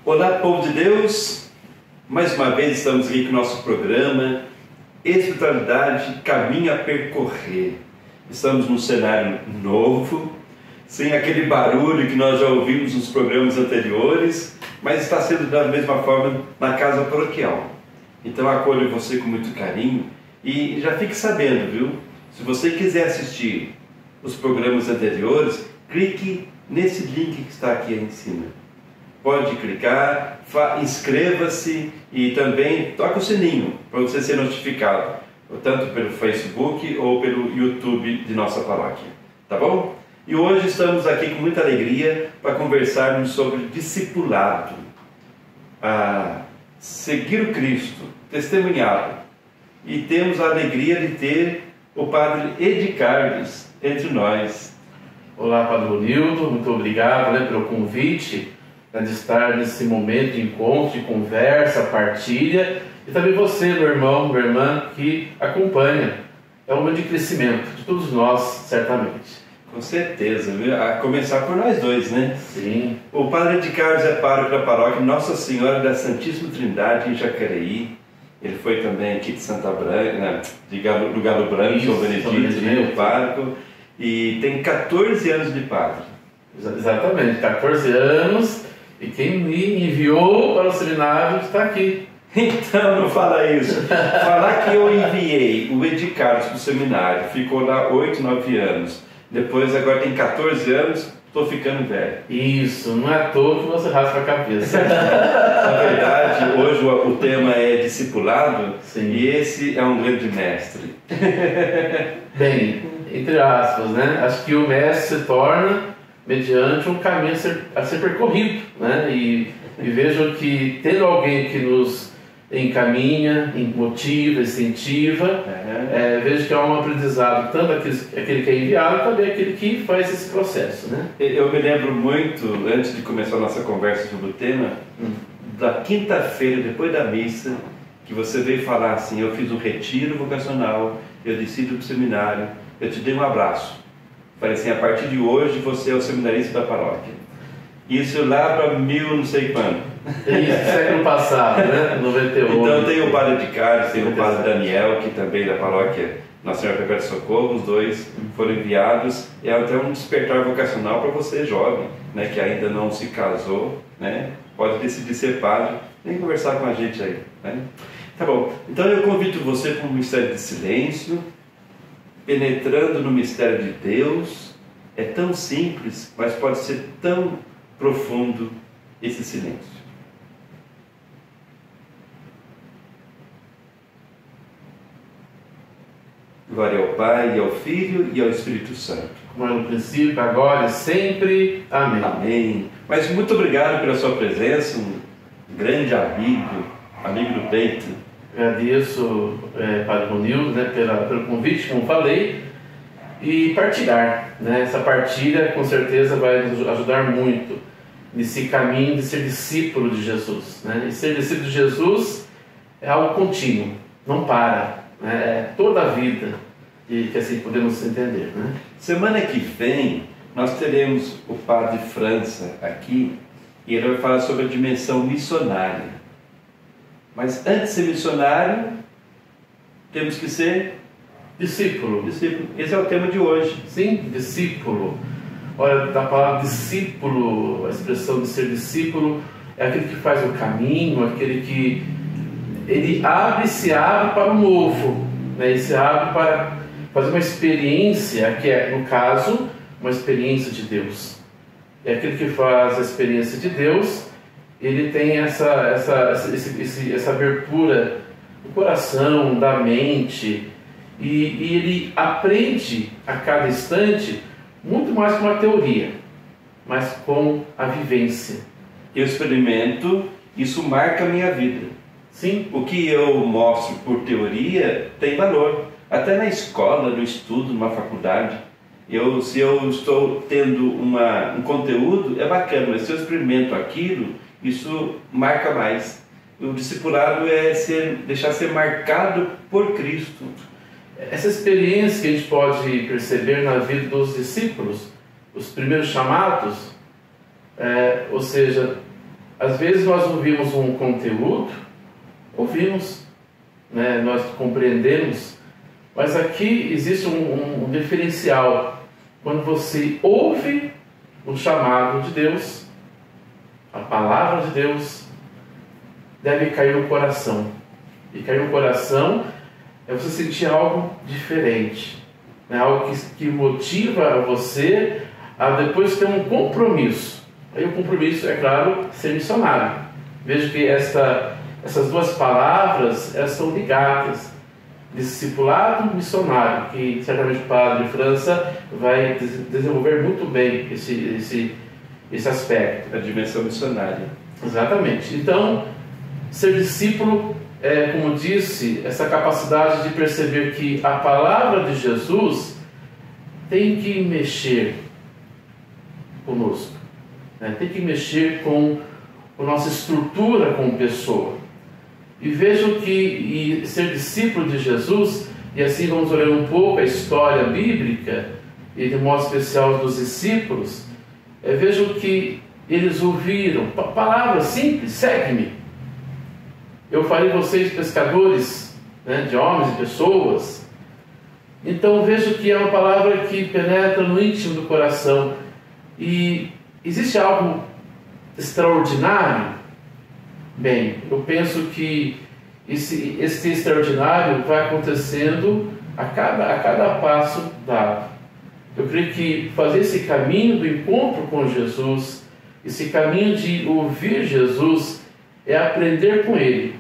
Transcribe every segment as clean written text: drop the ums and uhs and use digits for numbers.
Olá, povo de Deus! Mais uma vez estamos aqui com o nosso programa Espiritualidade, Caminho a Percorrer. Estamos num cenário novo, sem aquele barulho que nós já ouvimos nos programas anteriores, mas está sendo da mesma forma na casa paroquial. Então acolho você com muito carinho e já fique sabendo, viu? Se você quiser assistir os programas anteriores, clique nesse link que está aqui em cima. Pode clicar, inscreva-se e também toque o sininho para você ser notificado, tanto pelo Facebook ou pelo YouTube de nossa paróquia, tá bom? E hoje estamos aqui com muita alegria para conversarmos sobre discipulado, seguir o Cristo, testemunhá-lo. E temos a alegria de ter o Padre Edi Carlos entre nós. Olá, Padre Ronildo, muito obrigado pelo convite de estar nesse momento de encontro, de conversa, partilha, e também você, meu irmão, minha irmã, que acompanha. É um momento de crescimento de todos nós, certamente. Com certeza, viu? A começar por nós dois, né? Sim. O Padre Edi Carlos é pároco da paróquia Nossa Senhora da Santíssima Trindade em Jacareí. Ele foi também aqui de Santa Branca, do Galo Branco, São Benedito, né? O pároco, e tem 14 anos de padre. Exatamente, 14 anos. E quem me enviou para o seminário está aqui. Então não fala isso. Falar que eu enviei o Edi Carlos para o seminário, ficou lá 8, 9 anos. Depois agora tem 14 anos, estou ficando velho. Isso, não é à toa que você raspa a cabeça. Na verdade, hoje o tema é discipulado. Sim. E esse é um grande mestre. Bem, entre aspas, né? Acho que o mestre se torna mediante um caminho a ser percorrido, né? E vejam que tendo alguém que nos encaminha, motiva, incentiva, vejo que é um aprendizado tanto aquele que é enviado, também aquele que faz esse processo, né? Eu me lembro muito, antes de começar a nossa conversa sobre o tema, da quinta-feira, depois da missa, que você veio falar assim: eu fiz um retiro vocacional, eu desci do seminário, eu te dei um abraço. Falei assim: a partir de hoje você é o seminarista da paróquia. Isso lá para não sei quando. Isso, século passado, né? 98. Então tem o Padre Edi Carlos, tem o Padre Daniel, que também da paróquia Nossa Senhora Perpétua Socorro. Os dois foram enviados. É até um despertar vocacional para você jovem, né, que ainda não se casou, né, pode decidir ser padre, vem conversar com a gente aí, né? Tá bom, então eu convido você para um mistério de silêncio, penetrando no mistério de Deus. É tão simples, mas pode ser tão profundo esse silêncio. Glória ao Pai, e ao Filho e ao Espírito Santo. Como é no princípio, agora e sempre. Amém. Amém. Mas muito obrigado pela sua presença, um grande amigo do peito. Agradeço, Padre Ronildo, né, pelo convite, como falei, e partilhar, né? Essa partilha com certeza vai nos ajudar muito nesse caminho de ser discípulo de Jesus, né? E ser discípulo de Jesus é algo contínuo, não para, né? É toda a vida, e que assim podemos entender, né? Semana que vem nós teremos o Padre França aqui e ele vai falar sobre a dimensão missionária. Mas antes de ser missionário, temos que ser discípulo. Esse é o tema de hoje. Sim, discípulo. Olha, da palavra discípulo, a expressão de ser discípulo é aquele que faz o caminho, aquele que ele se abre para o novo, né? Ele se abre para fazer uma experiência, que é, no caso, uma experiência de Deus. É aquele que faz a experiência de Deus. Ele tem essa abertura do coração, da mente, e ele aprende a cada instante muito mais com a teoria, mas com a vivência. Eu experimento, isso marca a minha vida. Sim. O que eu mostro por teoria tem valor. Até na escola, no estudo, numa faculdade. Se eu estou tendo um conteúdo, é bacana, mas se eu experimento aquilo, isso marca mais. O discipulado é deixar ser marcado por Cristo. Essa experiência que a gente pode perceber na vida dos discípulos, os primeiros chamados, ou seja, Às vezes nós ouvimos um conteúdo, ouvimos, né, nós compreendemos, mas aqui existe um diferencial. Quando você ouve o chamado de Deus, a palavra de Deus, deve cair no coração. E cair no coração é você sentir algo diferente, né? Algo que motiva você a depois ter um compromisso. Aí o compromisso, é claro, ser missionário. Vejo que essas duas palavras, elas são ligadas. Discipulado missionário, que certamente o padre França vai desenvolver muito bem esse aspecto. A dimensão missionária. Exatamente. Então, ser discípulo é, como disse, essa capacidade de perceber que a palavra de Jesus tem que mexer conosco, né? Tem que mexer com a nossa estrutura como pessoa. E vejo que ser discípulo de Jesus, e assim vamos olhar um pouco a história bíblica, e de modo especial dos discípulos, vejo que eles ouviram palavras simples: segue-me, eu farei vocês pescadores, né, de homens e pessoas. Então vejo que é uma palavra que penetra no íntimo do coração. E existe algo extraordinário? Bem, eu penso que esse extraordinário vai acontecendo a cada passo dado. Eu creio que fazer esse caminho do encontro com Jesus, esse caminho de ouvir Jesus, é aprender com Ele.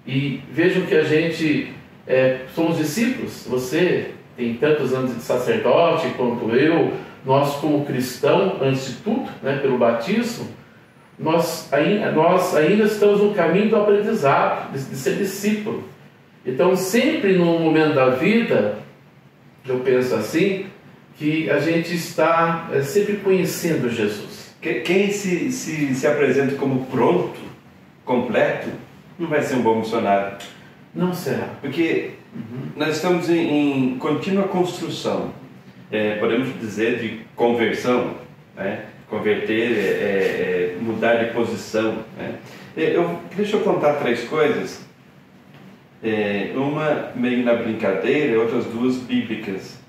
E vejam que a gente somos discípulos. Você tem tantos anos de sacerdote quanto eu. Nós, como cristão, antes de tudo, né, pelo batismo, nós ainda estamos no caminho do aprendizado, de ser discípulo. Então, sempre no momento da vida, eu penso assim, que a gente está sempre conhecendo Jesus. Quem se apresenta como pronto, completo, não vai ser um bom missionário. Não será. Porque nós estamos em contínua construção. Podemos dizer de conversão, né? Converter, mudar de posição, né? Deixa eu contar 3 coisas. Uma meio na brincadeira, outras 2 bíblicas.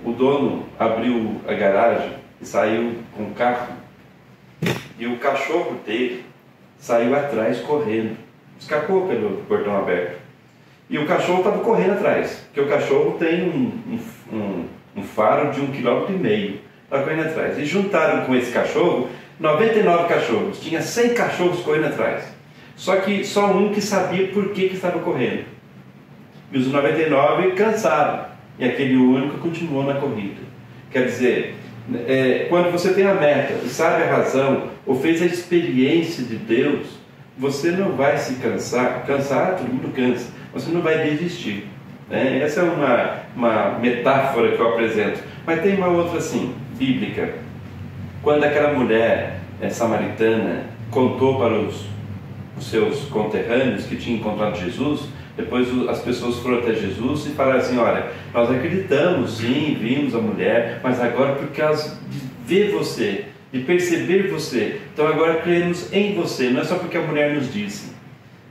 O dono abriu a garagem e saiu com o carro, e o cachorro dele saiu atrás correndo, escapou pelo portão aberto, e o cachorro estava correndo atrás, porque o cachorro tem um faro de 1,5 km, estava correndo atrás, e juntaram com esse cachorro 99 cachorros, tinha 100 cachorros correndo atrás, só que só um que sabia por que estava correndo, e os 99 cansaram, e aquele único continuou na corrida. Quer dizer, quando você tem a meta, sabe a razão, ou fez a experiência de Deus, você não vai se cansar. Cansar, todo mundo cansa. Você não vai desistir, né? Essa é uma metáfora que eu apresento. Mas tem uma outra assim, bíblica. Quando aquela mulher samaritana contou para os seus conterrâneos que tinha encontrado Jesus, depois as pessoas foram até Jesus e falaram assim: olha, nós acreditamos, sim, vimos a mulher, mas agora por causa de ver você, de perceber você, então agora cremos em você, não é só porque a mulher nos disse.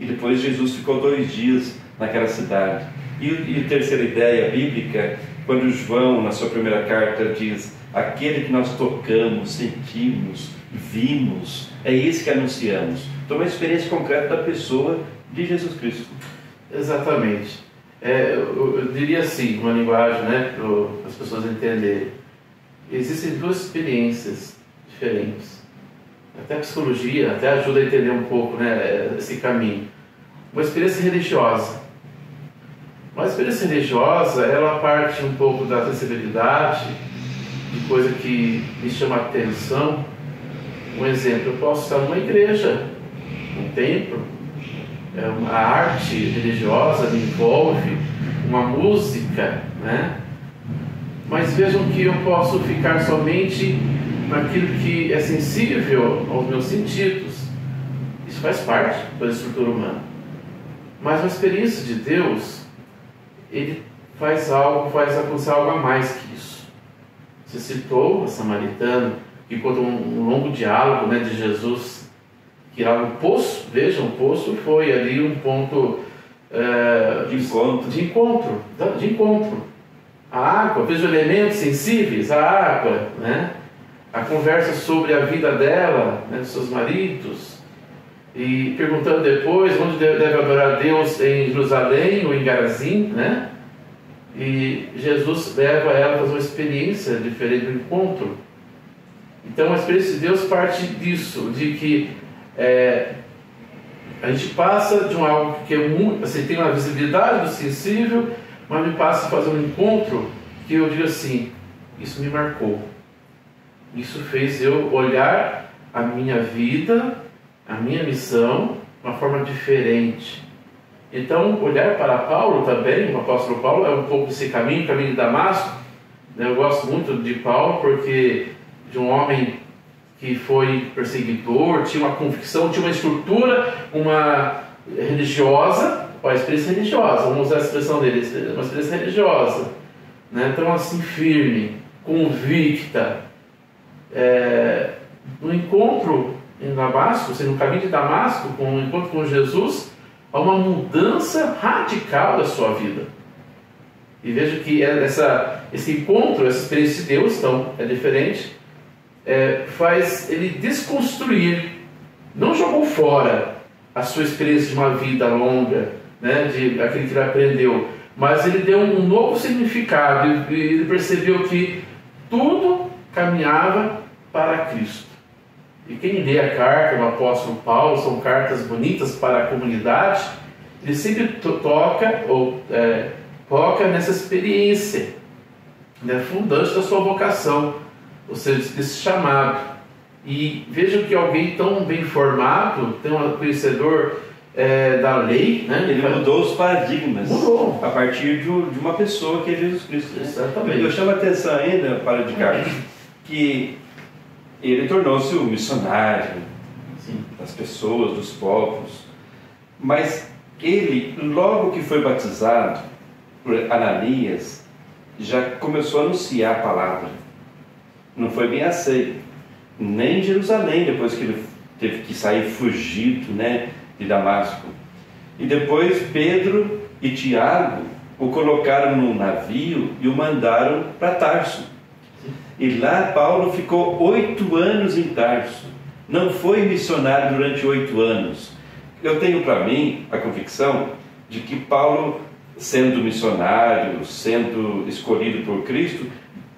E depois Jesus ficou 2 dias naquela cidade. E a terceira ideia bíblica, quando João, na sua primeira carta, diz: aquele que nós tocamos, sentimos, vimos, é esse que anunciamos. Então uma experiência concreta da pessoa de Jesus Cristo. Exatamente. Eu diria assim, uma linguagem, né, para as pessoas entenderem. Existem 2 experiências diferentes. Até a psicologia até ajuda a entender um pouco, né, esse caminho. Uma experiência religiosa. Uma experiência religiosa, ela parte um pouco da sensibilidade, de coisa que me chama a atenção. Um exemplo, eu posso estar numa igreja, num templo, a arte religiosa me envolve, uma música, né? Mas vejam que eu posso ficar somente naquilo que é sensível aos meus sentidos. Isso faz parte da estrutura humana. Mas a experiência de Deus, Ele faz acontecer algo a mais que isso. Você citou a samaritana, que conta um longo diálogo, né, de Jesus que lá no poço, vejam, o poço foi ali um ponto de encontro. A água, veja elementos sensíveis, a água, né? A conversa sobre a vida dela, né, dos seus maridos, e perguntando depois onde deve adorar a Deus, em Jerusalém ou em Garazim, né? E Jesus leva ela a fazer uma experiência diferente do encontro. Então a experiência de Deus parte disso, de que a gente passa de algo que é muito, assim, tem uma visibilidade do sensível, mas me passa a fazer um encontro que eu digo assim, isso me marcou. Isso fez eu olhar a minha vida, a minha missão, de uma forma diferente. Então, olhar para Paulo também, o apóstolo Paulo, é um pouco desse caminho, o caminho de Damasco. Eu gosto muito de Paulo, porque de um homem que foi perseguidor, tinha uma convicção, tinha uma estrutura, uma religiosa, a experiência religiosa, vamos usar a expressão dele, uma experiência religiosa, né? Então, assim, firme, convicta. No encontro em Damasco, no caminho de Damasco, com o encontro com Jesus, há uma mudança radical da sua vida. E veja que esse encontro, essa experiência de Deus, então, é diferente, faz ele desconstruir, não jogou fora a sua experiência de uma vida longa, né, de aquele que ele aprendeu, mas ele deu um novo significado, e ele percebeu que tudo caminhava para Cristo. E quem lê a carta do apóstolo Paulo, são cartas bonitas para a comunidade, ele sempre toca nessa experiência, né, fundante da sua vocação, ou seja, desse chamado. E vejam que alguém tão bem formado, tão conhecedor da lei, né? Ele mudou os paradigmas. Mudou. A partir de uma pessoa que é Jesus Cristo. Né? Exatamente. Eu chamo a atenção ainda, para de Carlos, que ele tornou-se um missionário, sim, das pessoas, dos povos. Mas ele, logo que foi batizado por Ananias, já começou a anunciar a palavra. Não foi bem aceito. Nem em Jerusalém, depois que ele teve que sair fugido, né, de Damasco. E depois Pedro e Tiago o colocaram num navio e o mandaram para Tarso. E lá Paulo ficou 8 anos em Tarso. Não foi missionário durante 8 anos. Eu tenho para mim a convicção de que Paulo, sendo missionário, sendo escolhido por Cristo,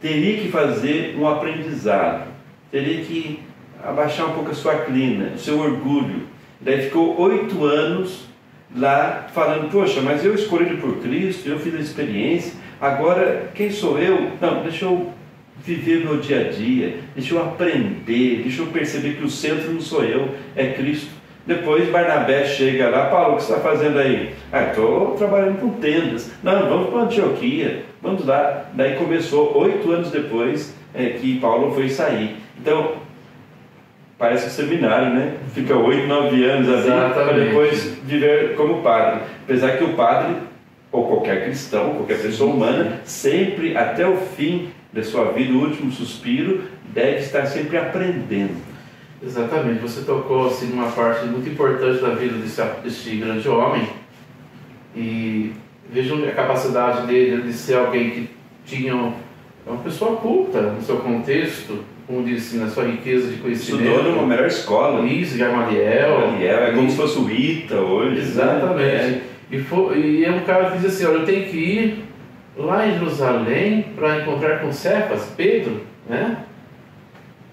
teria que fazer um aprendizado, teria que abaixar um pouco a sua crina, o seu orgulho. Daí ficou 8 anos lá falando, poxa, mas eu escolhi por Cristo, eu fiz a experiência, agora quem sou eu? Não, deixa eu viver meu dia a dia, deixa eu aprender, deixa eu perceber que o centro não sou eu, é Cristo. Depois Barnabé chega lá, Paulo, o que você está fazendo aí? Estou trabalhando com tendas. Não, vamos para Antioquia, vamos lá. Daí começou 8 anos depois que Paulo foi sair. Então, parece um seminário, né? Fica 8, 9 anos ali, para depois viver como padre. Apesar que o padre, ou qualquer cristão, qualquer pessoa humana, sempre, até o fim da sua vida, o último suspiro, deve estar sempre aprendendo. Exatamente, você tocou assim, numa parte muito importante da vida desse grande homem, e vejam a capacidade dele de ser alguém que tinha uma pessoa culta no seu contexto, como disse, na sua riqueza de conhecimento. Estudou numa melhor escola. Isso, Gamaliel. É como se fosse o ITA hoje. Exatamente. Né? E é um cara que diz assim, olha, eu tenho que ir lá em Jerusalém para encontrar com Cefas, Pedro, né?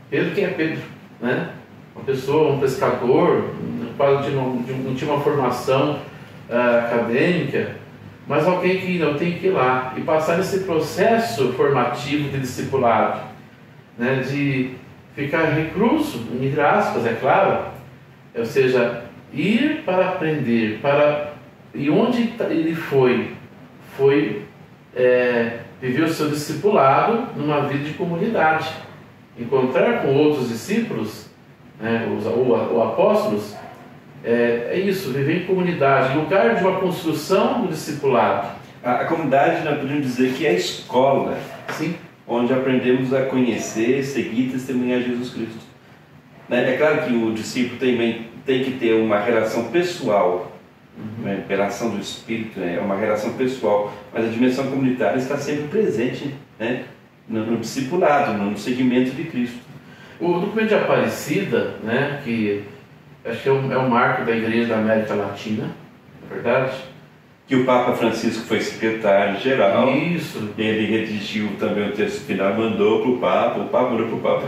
Pedro, quem é Pedro? Né? Uma pessoa, um pescador, quase não tinha uma formação acadêmica, mas alguém que não tem que ir lá e passar nesse processo formativo de discipulado, né, de ficar recluso, entre aspas, é claro, ou seja, ir para aprender, e onde ele foi viver o seu discipulado numa vida de comunidade, encontrar com outros discípulos, né, os apóstolos, é isso, viver em comunidade, lugar de uma construção do discipulado. A comunidade, nós podemos dizer que é a escola. Sim. Onde aprendemos a conhecer, seguir e testemunhar Jesus Cristo. É claro que o discípulo tem que ter uma relação pessoal, né? Pela ação do Espírito, né? É uma relação pessoal, mas a dimensão comunitária está sempre presente, né? No discipulado, no segmento de Cristo. O documento de Aparecida, né, que acho que é o marco da Igreja da América Latina, não é verdade? Que o Papa Francisco foi secretário-geral. Isso. Ele redigiu também o texto final, mandou para o Papa mandou para o Papa.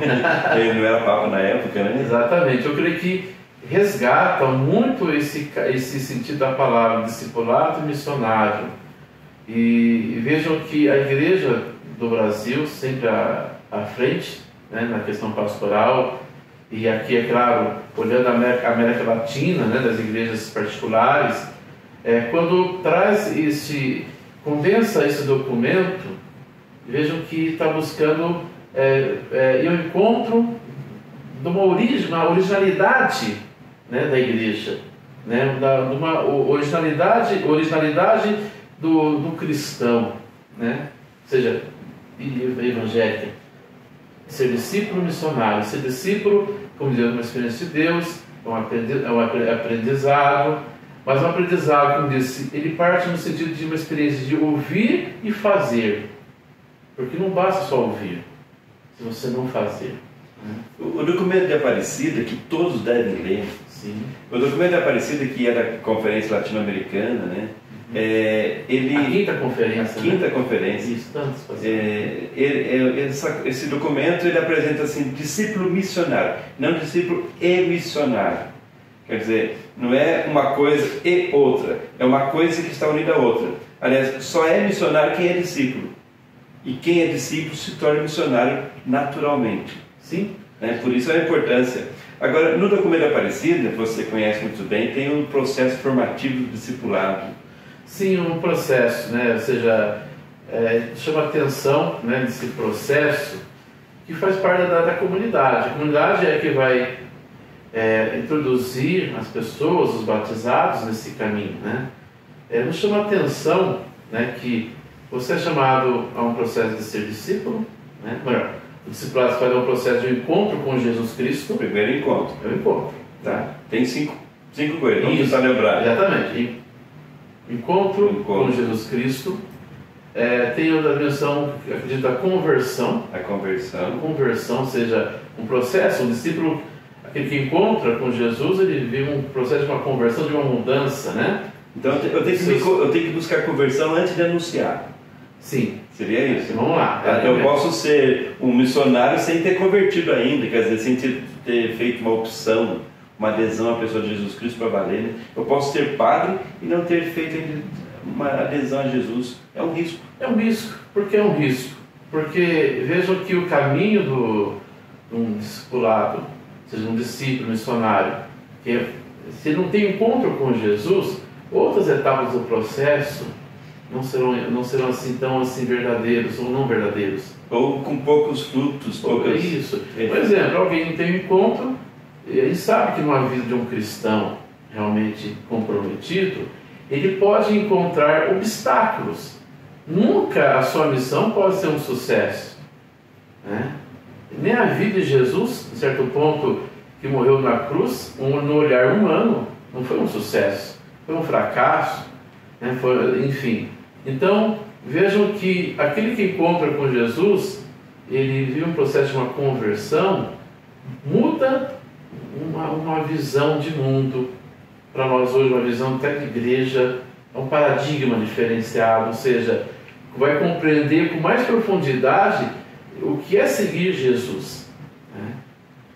Ele não era Papa na época, né? Exatamente. Eu creio que resgata muito esse sentido da palavra, discipulado e missionário. E vejam que a Igreja do Brasil, sempre à frente, né, na questão pastoral, e aqui, é claro, olhando a América Latina, né, das igrejas particulares, quando condensa esse documento, vejam que está buscando ir ao encontro de uma originalidade, né, da igreja, né, de uma originalidade do cristão, né, ou seja, evangélica. Ser discípulo missionário, ser discípulo, como diz, uma experiência de Deus, é um aprendizado, mas um aprendizado, como disse, ele parte no sentido de uma experiência de ouvir e fazer, porque não basta só ouvir, se você não fazer. O documento de Aparecida, que todos devem ler, sim. O documento de Aparecida, que é da Conferência Latino-Americana, né? A quinta conferência. Conferência. Isso, tantos esse documento ele apresenta assim, discípulo missionário, não discípulo e missionário. Quer dizer, não é uma coisa e outra, é uma coisa que está unida à outra. Aliás, só é missionário quem é discípulo. E quem é discípulo se torna missionário naturalmente. Sim. Por isso a importância. Agora, no documento Aparecida, que você conhece muito bem, tem um processo formativo do discipulado. Sim, um processo, né? Ou seja, chama a atenção, né, desse processo que faz parte da comunidade. A comunidade é que vai introduzir as pessoas, os batizados, nesse caminho, né? Nos chama a atenção, né, que você é chamado a um processo de ser discípulo, né? Melhor, o discipulado faz um processo de encontro com Jesus Cristo. Primeiro encontro. É o encontro. Tá? Tem cinco coisas, vamos tentar lembrar. Exatamente. Encontro com Jesus Cristo. Tem outra dimensão, acredito, da conversão. A conversão. A conversão, ou seja, um processo, um discípulo, aquele que encontra com Jesus, ele vive um processo de uma conversão, de uma mudança, né? Então eu tenho que buscar conversão antes de anunciar. Sim. Seria isso? Vamos lá. Eu posso ser um missionário sem ter convertido ainda, quer dizer, sem ter feito uma opção, uma adesão à pessoa de Jesus Cristo para valer, né? Eu posso ser padre e não ter feito ainda uma adesão a Jesus. É um risco. É um risco. Por que é um risco? Porque vejam que o caminho de um discipulado, ou seja, um discípulo missionário, que se não tem encontro com Jesus, outras etapas do processo não serão assim tão assim verdadeiros ou não verdadeiros. Ou com poucos frutos. Isso. Por exemplo, alguém tem um encontro, ele sabe que numa vida de um cristão realmente comprometido, ele pode encontrar obstáculos. Nunca a sua missão pode ser um sucesso, né? Nem a vida de Jesus, a certo ponto, que morreu na cruz, no olhar humano, não foi um sucesso, foi um fracasso, né? Enfim. Então, vejam que aquele que encontra com Jesus, ele vive um processo de uma conversão, muda uma visão de mundo. Para nós hoje, uma visão até de igreja, é um paradigma diferenciado, ou seja, vai compreender com mais profundidade o que é seguir Jesus, né?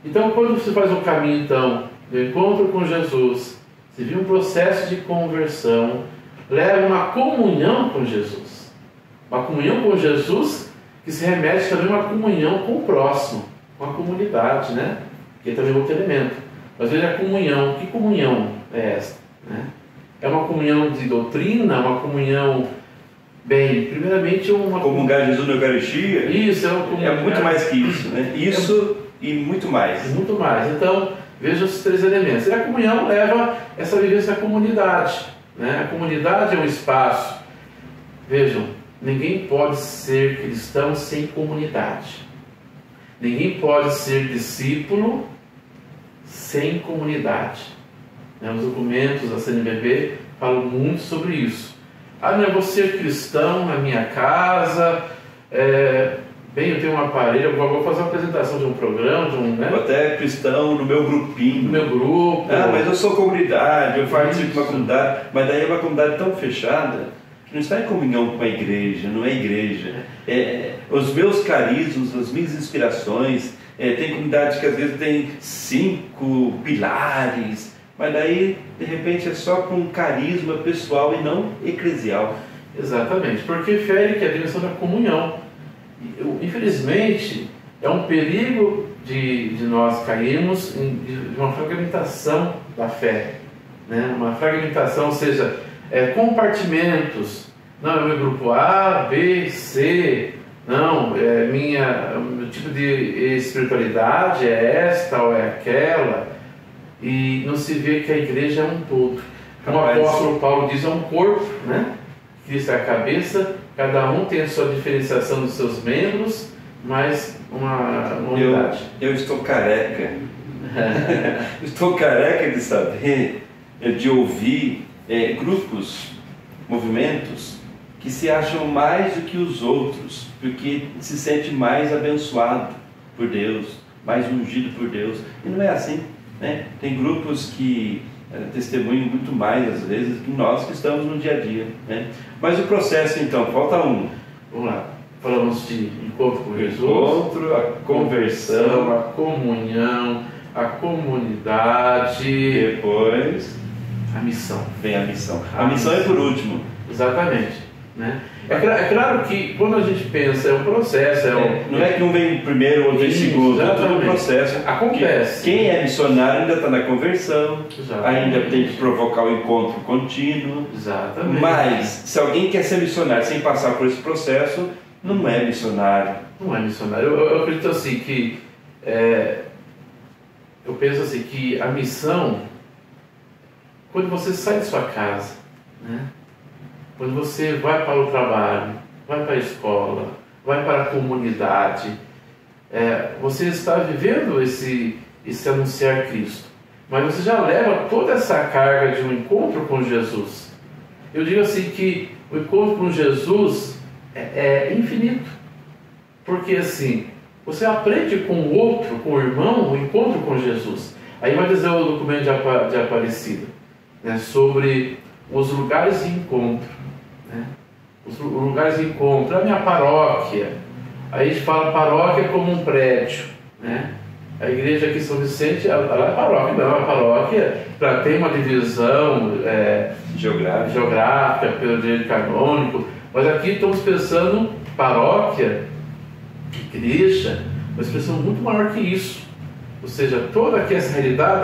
Então, quando você faz um caminho, então, do encontro com Jesus, você vive um processo de conversão, leva uma comunhão com Jesus. Uma comunhão com Jesus que se remete também a uma comunhão com o próximo, com a comunidade, né? Que é também outro elemento. Mas veja a comunhão. Que comunhão é esta, né? É uma comunhão de doutrina, uma comunhão... Bem, primeiramente uma... Comungar Jesus na Eucaristia. Isso, é muito mais que isso, né? Isso e muito mais. Muito mais. Então, veja os três elementos. E a comunhão leva essa vivência da comunidade, né? A comunidade é um espaço. Vejam, ninguém pode ser cristão sem comunidade. Ninguém pode ser discípulo sem comunidade. né? Os documentos da CNBB falam muito sobre isso. Não, eu vou ser cristão na minha casa, bem, eu tenho um aparelho, eu vou fazer uma apresentação de um programa, né? Ou até cristão no meu grupinho. No meu grupo. Mas eu sou comunidade, eu participo de uma comunidade, mas daí é uma comunidade tão fechada que não está em comunhão com a igreja, não é igreja. Os meus carismas, as minhas inspirações, tem comunidades que às vezes tem 5 pilares, mas daí de repente é só com um carisma pessoal e não eclesial. Exatamente, porque fere que é a dimensão da comunhão. Infelizmente, é um perigo de nós cairmos em uma fragmentação da fé, né? Uma fragmentação, ou seja, compartimentos. Não, é o meu grupo A, B, C. Não, meu tipo de espiritualidade é esta ou é aquela. E não se vê que a igreja é um todo. Como o apóstolo Paulo diz, é um corpo, né? Cristo é a cabeça, cada um tem a sua diferenciação dos seus membros, mas uma unidade. Eu estou careca. Estou careca de saber, de ouvir grupos, movimentos que se acham mais do que os outros, porque se sente mais abençoado por Deus, mais ungido por Deus. E não é assim, né? Tem grupos que testemunham muito mais às vezes que nós que estamos no dia a dia, né? Mas o processo então, falta um. Vamos lá, falamos de encontro com Jesus, encontro, a conversão, a comunhão, a comunidade, depois a missão. Vem a missão. A missão é por último. Exatamente, né? É claro que quando a gente pensa, é um processo. Não é que um vem primeiro, outro vem segundo, é todo um processo. Acontece. Quem é missionário ainda está na conversão, Exatamente. Ainda tem que provocar o encontro contínuo. Exatamente. Mas se alguém quer ser missionário sem passar por esse processo, não é missionário. Não é missionário. Eu acredito assim que eu penso assim que a missão, quando você sai de sua casa, né? Quando você vai para o trabalho, vai para a escola, vai para a comunidade, você está vivendo esse anunciar Cristo. Mas você já leva toda essa carga de um encontro com Jesus. Eu digo assim que o encontro com Jesus é infinito. Porque assim, você aprende com o outro, com o irmão, o encontro com Jesus. Aí vai dizer o documento de Aparecida, né, sobre os lugares de encontro. Né? Os lugares de encontro, a minha paróquia. Aí a gente fala paróquia como um prédio, né? A igreja aqui em São Vicente, ela é paróquia, não é uma paróquia para ter uma divisão geográfica pelo direito canônico, mas aqui estamos pensando paróquia, igreja, uma expressão muito maior que isso. Ou seja, toda aqui essa realidade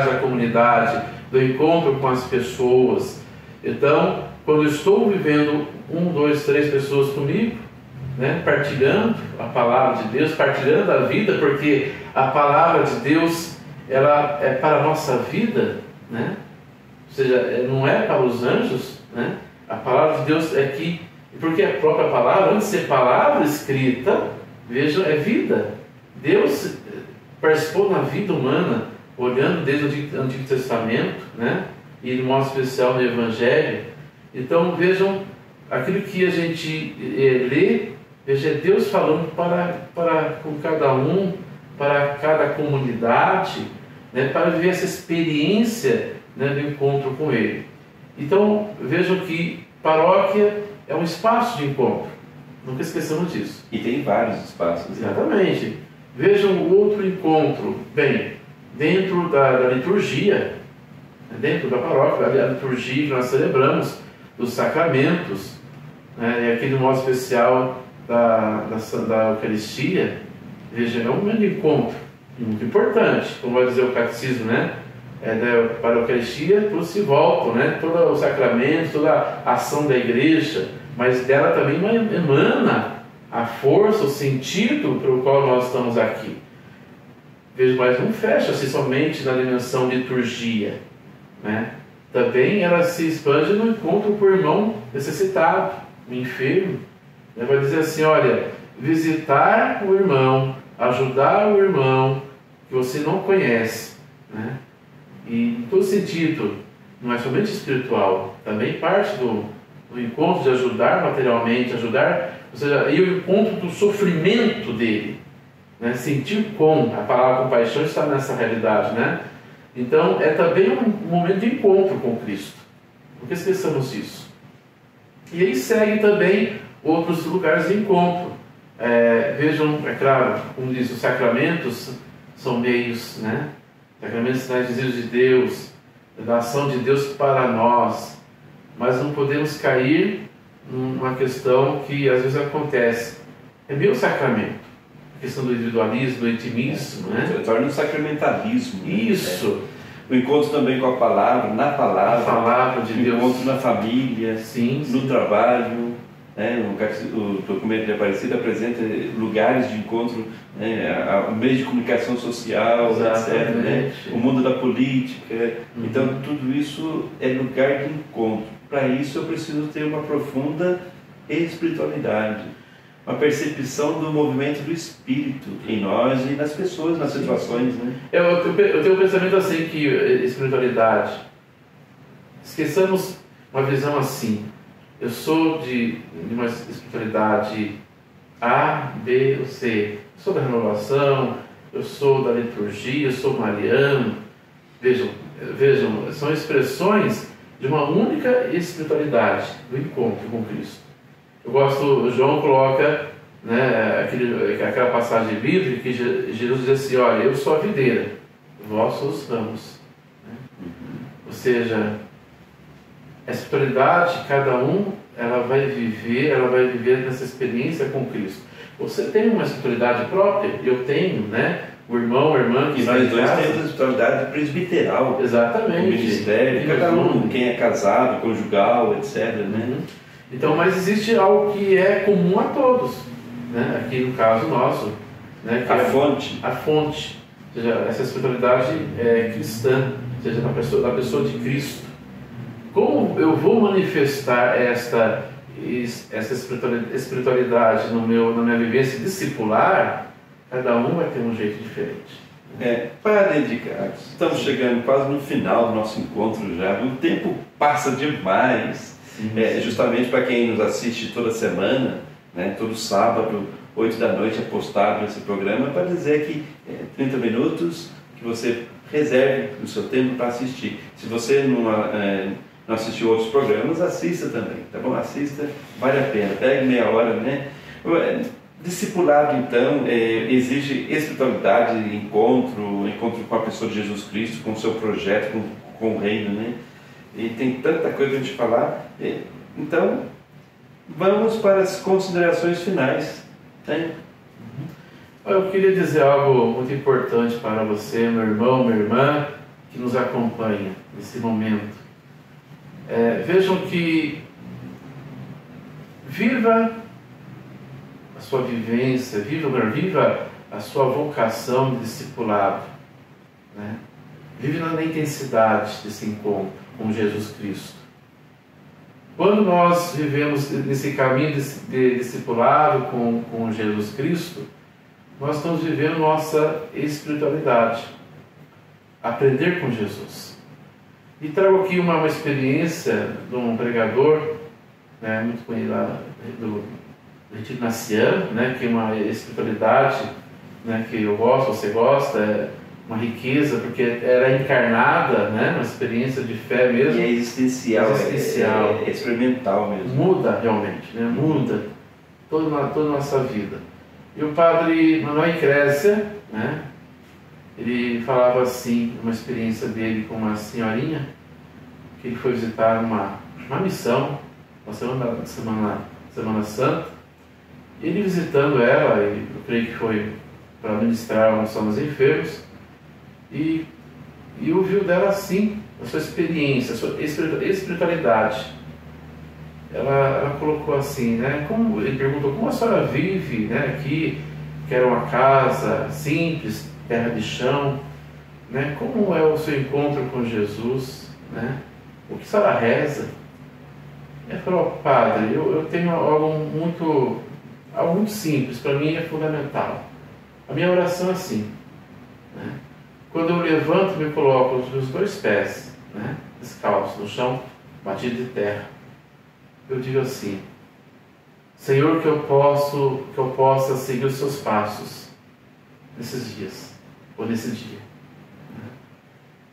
da comunidade, do encontro com as pessoas. Então, quando eu estou vivendo 1, 2, 3 pessoas comigo, né, partilhando a palavra de Deus, partilhando a vida, porque a palavra de Deus ela é para a nossa vida, né? Ou seja, não é para os anjos, né? A palavra de Deus é que, porque a própria palavra, antes de ser palavra escrita, vejam, é vida. Deus participou na vida humana, olhando desde o Antigo Testamento, né? E de modo especial no Evangelho. Então vejam, aquilo que a gente lê, veja, é Deus falando com cada um, para cada comunidade, né, para viver essa experiência, né, do encontro com Ele. Então vejam que paróquia é um espaço de encontro, nunca esqueçamos disso. E tem vários espaços. Exatamente. Vejam o outro encontro, bem, dentro da liturgia, dentro da paróquia, a liturgia que nós celebramos, dos sacramentos, né, e aqui no modo especial da Eucaristia, veja, é um momento de encontro muito importante, como vai dizer o catecismo, né? Para a Eucaristia tudo se volta, né? Todo o sacramento, toda a ação da igreja, mas dela também emana a força, o sentido pelo qual nós estamos aqui. Veja, mas não fecha-se somente na dimensão liturgia, né? Também ela se expande no encontro com o irmão necessitado, o enfermo. Vai dizer assim, olha, visitar o irmão, ajudar o irmão que você não conhece, né? E em todo sentido, não é somente espiritual, também parte do encontro de ajudar materialmente, ajudar, ou seja, aí o encontro do sofrimento dele, né? Sentir com, a palavra compaixão está nessa realidade, né? Então é também um momento de encontro com Cristo, nunca esqueçamos disso. E aí segue também outros lugares de encontro. Vejam, é claro, como diz, os sacramentos são meios, né? Sacramentos, sinais desejos de Deus, da ação de Deus para nós, mas não podemos cair numa questão que às vezes acontece. É meu sacramento, a questão do individualismo, do intimismo, né? Torna um sacramentalismo. Isso. Né? O encontro também com a palavra, na palavra, a palavra de Deus. O encontro na família, sim, no trabalho. Né? O documento de Aparecida apresenta lugares de encontro, né? Meios de comunicação social, etc. Né? O mundo da política. Então, tudo isso é lugar de encontro. Para isso, eu preciso ter uma profunda espiritualidade, uma percepção do movimento do Espírito em nós e nas pessoas, nas situações. Né? Eu tenho um pensamento assim, que espiritualidade, esqueçamos uma visão assim. Eu sou de uma espiritualidade A, B ou C. Eu sou da renovação, eu sou da liturgia, eu sou mariano. Vejam, são expressões de uma única espiritualidade, do encontro com Cristo. Eu gosto, o João coloca, né, aquela passagem bíblica que Jesus diz assim: olha, eu sou a videira, vós sois os ramos. Né? Ou seja, a espiritualidade, cada ela vai viver nessa experiência com Cristo. Você tem uma espiritualidade própria, eu tenho, né? O irmão, a irmã que nós dois temos a espiritualidade presbiteral. Exatamente. O ministério, cada um, quem é casado, conjugal, etc. Né? Então, mas existe algo que é comum a todos, né? Aqui no caso nosso, né? Que fonte. A fonte, ou seja, essa espiritualidade cristã, ou seja, da pessoa de Cristo. Como eu vou manifestar essa espiritualidade na minha vivência discipular? Cada um vai ter um jeito diferente. Padre Carlos, estamos chegando quase no final do nosso encontro já. O tempo passa demais. Justamente para quem nos assiste toda semana, né, todo sábado, 8 da noite é postado esse programa, para dizer que 30 minutos que você reserve o seu tempo para assistir. Se você não assistiu outros programas, assista também, tá bom? Assista, vale a pena, pegue meia hora, né? Discipulado, então, exige espiritualidade, encontro com a pessoa de Jesus Cristo, com o seu projeto, com o reino, né? E tem tanta coisa para a gente falar. Então, vamos para as considerações finais. Né? Eu queria dizer algo muito importante para você, meu irmão, minha irmã, que nos acompanha nesse momento. Vejam que viva a sua vivência, viva a sua vocação de discipulado, né? Vive na intensidade desse encontro com Jesus Cristo. Quando nós vivemos nesse caminho de discipulado com Jesus Cristo, nós estamos vivendo nossa espiritualidade, aprender com Jesus. E trago aqui uma experiência de um pregador, né, muito conhecido lá do Retiro Naciano, né, que é uma espiritualidade, né, que eu gosto, você gosta, uma riqueza, porque era encarnada, né, uma experiência de fé mesmo. E é existencial, é experimental mesmo. Muda realmente, né, muda toda a nossa vida. E o padre Manuel Crécia, né, ele falava assim, uma experiência dele com uma senhorinha, que ele foi visitar uma missão, uma Semana Santa, e ele visitando ela, eu creio que foi para ministrar a unção dos enfermos, e ouviu dela assim, a sua experiência, a sua espiritualidade. Ela colocou assim, né, ele perguntou: como a senhora vive, né, aqui, que era uma casa simples, terra de chão, né, como é o seu encontro com Jesus, né, o que a senhora reza? Ela falou: padre, eu tenho algo muito simples, para mim é fundamental. A minha oração é assim, né? quando eu levanto e me coloco os meus 2 pés, né, descalços no chão, batido de terra, eu digo assim: Senhor, que eu possa seguir os seus passos nesses dias, ou nesse dia.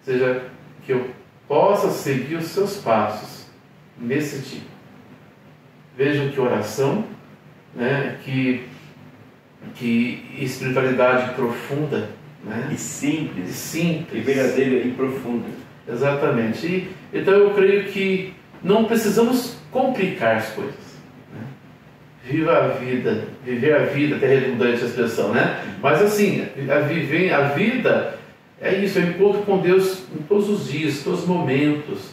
Seja, que eu possa seguir os seus passos nesse dia. Vejam que oração, né, que espiritualidade profunda, né? E simples. Simples. E verdadeira e profunda. Exatamente. Então eu creio que não precisamos complicar as coisas. Né? Viva a vida, viver a vida, até redundante a expressão, né? Mas assim, a vida é isso, é o encontro com Deus em todos os dias, todos os momentos.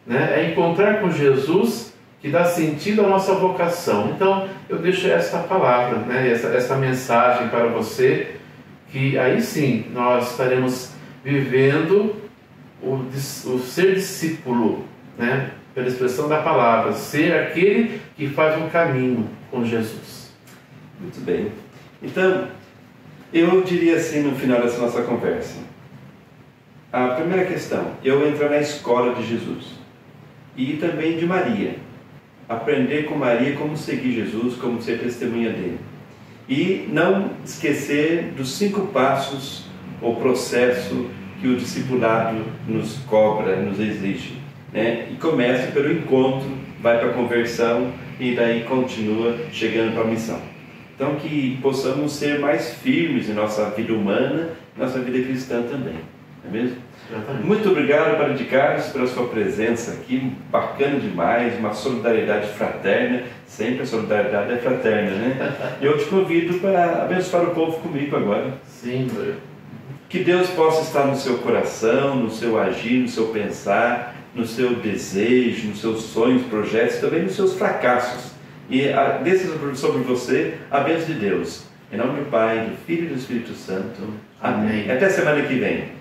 Né? É encontrar com Jesus que dá sentido à nossa vocação. Então, eu deixo esta palavra, né? esta mensagem para você, que aí sim nós estaremos vivendo o ser discípulo, né? Pela expressão da palavra, ser aquele que faz um caminho com Jesus. Muito bem. Então, eu diria assim no final dessa nossa conversa. A primeira questão, eu entrar na escola de Jesus e também de Maria. Aprender com Maria como seguir Jesus, como ser testemunha dele. E não esquecer dos 5 passos, o processo que o discipulado nos cobra, nos exige. Né? E começa pelo encontro, vai para a conversão e daí continua chegando para a missão. Então que possamos ser mais firmes em nossa vida humana, nossa vida cristã também. Não é mesmo? Exatamente. Muito obrigado, Padre de Carlos, pela sua presença aqui, bacana demais, uma solidariedade fraterna, sempre a solidariedade é fraterna, né? E eu te convido para abençoar o povo comigo agora. Sim, meu. Que Deus possa estar no seu coração, no seu agir, no seu pensar, no seu desejo, nos seus sonhos, projetos, também nos seus fracassos. E desça sobre você a bênção de Deus. Em nome do Pai, do Filho e do Espírito Santo. Amém. Até semana que vem.